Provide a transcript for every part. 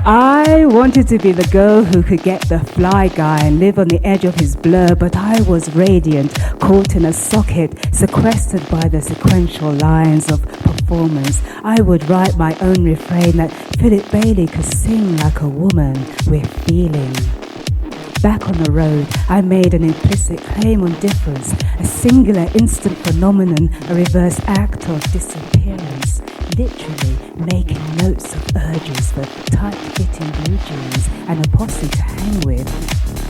I wanted to be the girl who could get the fly guy and live on the edge of his blur, but I was radiant, caught in a socket, sequestered by the sequential lines of performance. I would write my own refrain that Philip Bailey could sing like a woman with feeling. Back on the road, I made an implicit claim on difference, a singular instant phenomenon, a reverse act of disappearance, literally making notes of urges for tight-fitting blue jeans and a posse to hang with.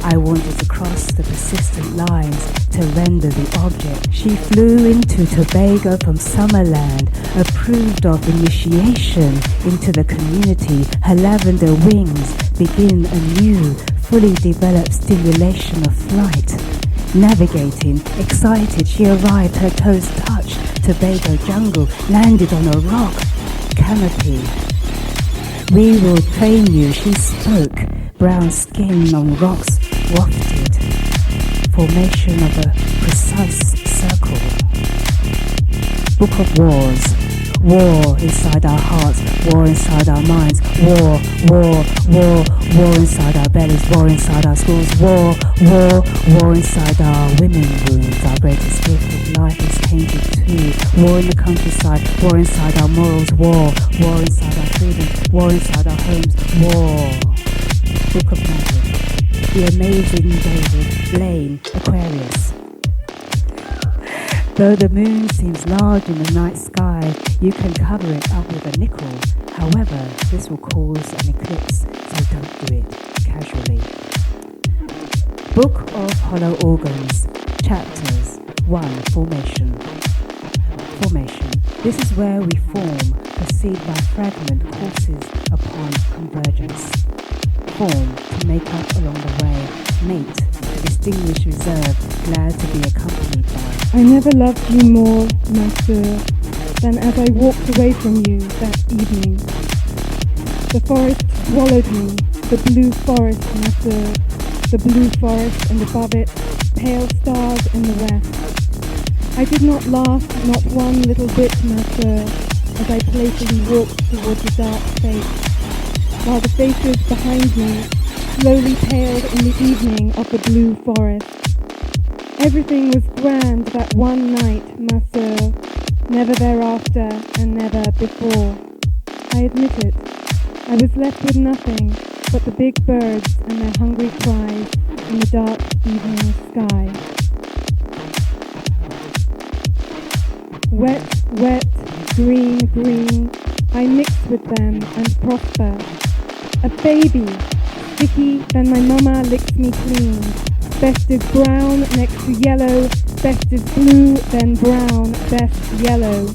I wanted to cross the persistent lines to render the object. She flew into Tobago from Summerland, approved of initiation into the community. Her lavender wings begin anew, fully developed stimulation of flight. Navigating, excited, she arrived, her toes touched Tobago jungle, landed on a rock canopy. We will train you, she spoke, brown skin on rocks wafted, formation of a precise circle. Book of Wars. War inside our hearts, war inside our minds, war, war, war, war inside our bellies, war inside our schools, war, war, war inside our women wounds. Our greatest gift of life is tainted too. War in the countryside, war inside our morals, war, war inside our freedom, war inside our homes, war. Book of Magic. The amazing David Blaine, Aquarius. Though the moon seems large in the night sky, you can cover it up with a nickel. However, this will cause an eclipse, so don't do it casually. Book of Hollow Organs. Chapters 1. Formation. Formation. This is where we form, proceed by fragment courses upon convergence. Form, to make up along the way. Mate, to distinguish reserve, glad to be accompanied by. I never loved you more, ma sœur, than as I walked away from you that evening. The forest swallowed me, the blue forest, ma sœur, the blue forest, and above it, pale stars in the west. I did not laugh, not one little bit, ma sœur, as I playfully walked towards the dark face, while the faces behind me slowly paled in the evening of the blue forest. Everything was grand that one night, ma sœur, never thereafter and never before. I admit it. I was left with nothing but the big birds and their hungry cries in the dark evening sky. Wet, wet, green, green, I mix with them and prosper. A baby, sticky, then my mama licks me clean. Best is brown next to yellow, best is blue, then brown, best yellow.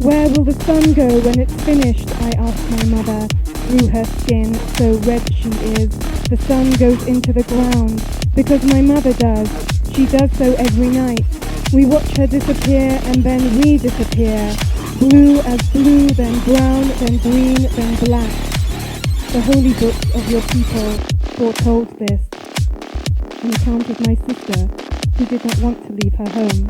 Where will the sun go when it's finished? I asked my mother. Through her skin, so red she is, the sun goes into the ground, because my mother does. She does so every night. We watch her disappear and then we disappear. Blue as blue, then brown, then green, then black. The holy books of your people foretold this. On account of my sister, who did not want to leave her home.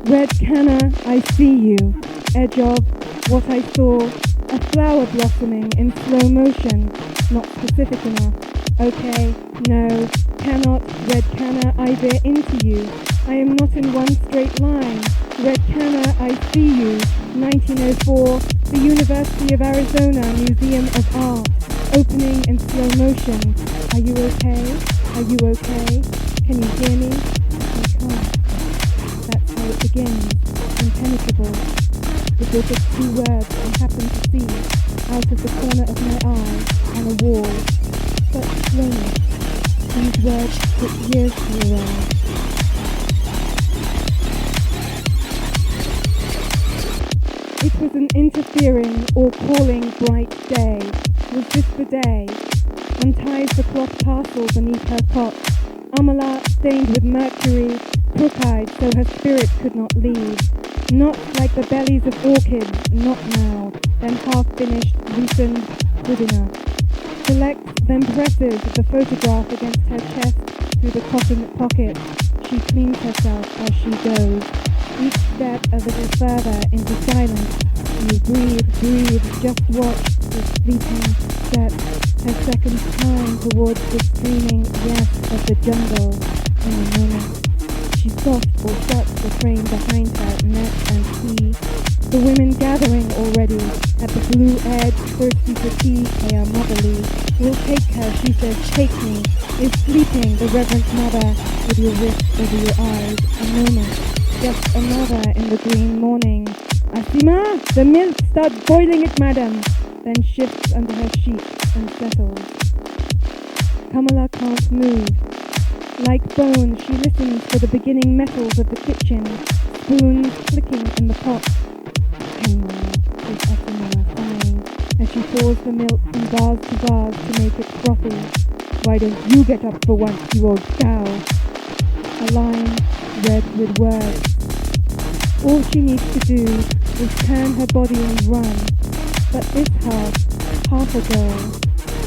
Red canna, I see you, edge of what I saw, a flower blossoming in slow motion, not specific enough. Okay, no, cannot, red canna, I veer into you. I am not in one straight line. Red canna, I see you, 1904, the University of Arizona Museum of Art, opening in slow motion. Are you okay? Are you okay? Can you hear me? I can't. That's how it begins, impenetrable. The book of two words I happen to see out of the corner of my eye on a wall. Such slowness. These words took years to arrive. It was an interfering or calling bright day. Was this the day? Unties the cloth parcel beneath her cot. Amala stained with mercury, crook-eyed so her spirit could not leave. Not like the bellies of orchids, not now, then half-finished, loosened, good enough. Selects, then presses the photograph against her chest through the cotton pocket. She cleans herself as she goes. Each step a little further into silence, breathe, just watch the sleeping step, her second time towards the screaming yes of the jungle. In a moment, she soft or shuts the frame behind her, net and see the women gathering already at the blue edge, thirsty for tea. They are motherly. We'll take her, she says, take me. Is sleeping the reverend mother with your wrist over your eyes. A moment, just another in the green morning. Asima, the milk, start boiling it, madam. Then shifts under her sheets and settles. Kamala can't move. Like bone, she listens for the beginning metals of the kitchen, spoons clicking in the pot. Kamala, says Asima, sighing, as she pours the milk from vase to vase to make it frothy. Why don't you get up for once, you old cow? A line read with words. All she needs to do is turn her body and run. But this half a girl,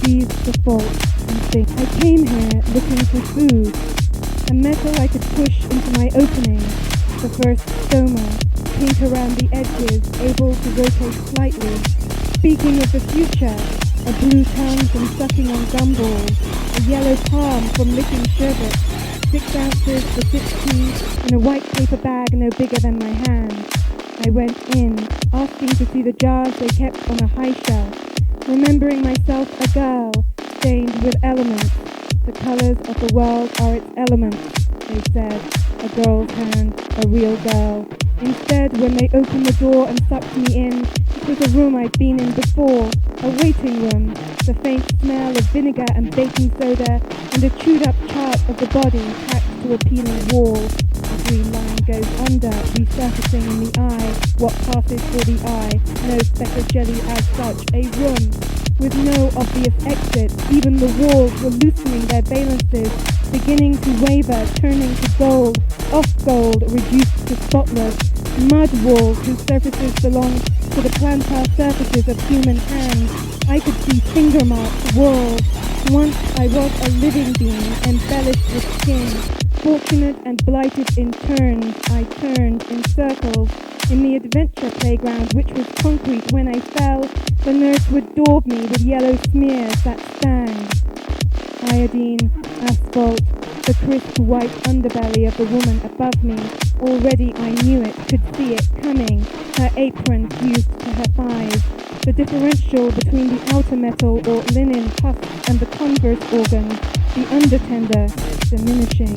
sees the fault and thinks, I came here looking for food. A metal I could push into my opening. The first stoma, pink around the edges, able to rotate slightly. Speaking of the future, a blue tongue from sucking on gumballs, a yellow palm from licking sherbet, 6 ounces for 60 in a white paper bag no bigger than my hand. I went in, asking to see the jars they kept on a high shelf, remembering myself a girl, stained with elements. The colors of the world are its elements, they said. A girl's hand, a real girl. Instead, when they opened the door and sucked me in, it was a room I'd been in before, a waiting room. The faint smell of vinegar and baking soda, and a chewed up chart of the body packed to a peeling wall. The green line goes under, resurfacing in the eye, what passes for the eye, no speck of jelly as such, a room with no obvious exit. Even the walls were loosening their valences, beginning to waver, turning to gold, off gold, reduced to spotless. Mud walls whose surfaces belonged to the plantar surfaces of human hands. I could see finger marks, walls. Once I was a living being, embellished with skin. Fortunate and blighted in turns, I turned in circles. In the adventure playground, which was concrete when I fell, the nurse would daub me with yellow smears that stung. Iodine, asphalt, the crisp white underbelly of the woman above me. Already I knew it, could see it coming, her apron fused to her thighs. The differential between the outer metal or linen husks and the converse organs, the undertender, diminishing.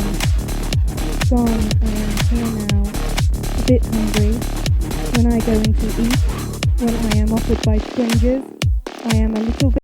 Gone, I am here now, a bit hungry. When I go in to eat, when I am offered by strangers, I am a little bit